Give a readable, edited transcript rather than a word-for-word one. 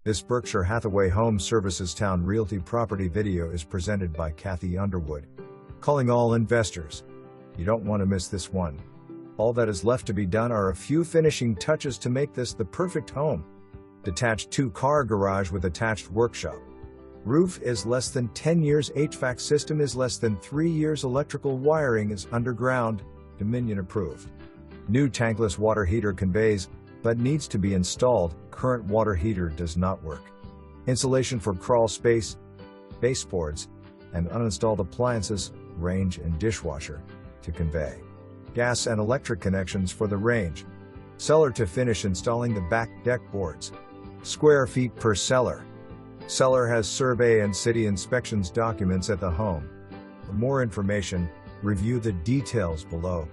This Berkshire Hathaway Home Services Towne Realty property video is presented by Kathy Underwood. Calling all investors. You don't want to miss this one. All that is left to be done are a few finishing touches to make this the perfect home. Detached 2-car garage with attached workshop. Roof is less than 10 years. HVAC system is less than 3 years. Electrical wiring is underground, Dominion approved. New tankless water heater conveys, but needs to be installed. Current water heater does not work. Insulation for crawl space, baseboards, and uninstalled appliances, range and dishwasher, to convey. Gas and electric connections for the range. Cellar to finish installing the back deck boards. Square feet per cellar. Seller has survey and city inspections documents at the home. For more information, review the details below.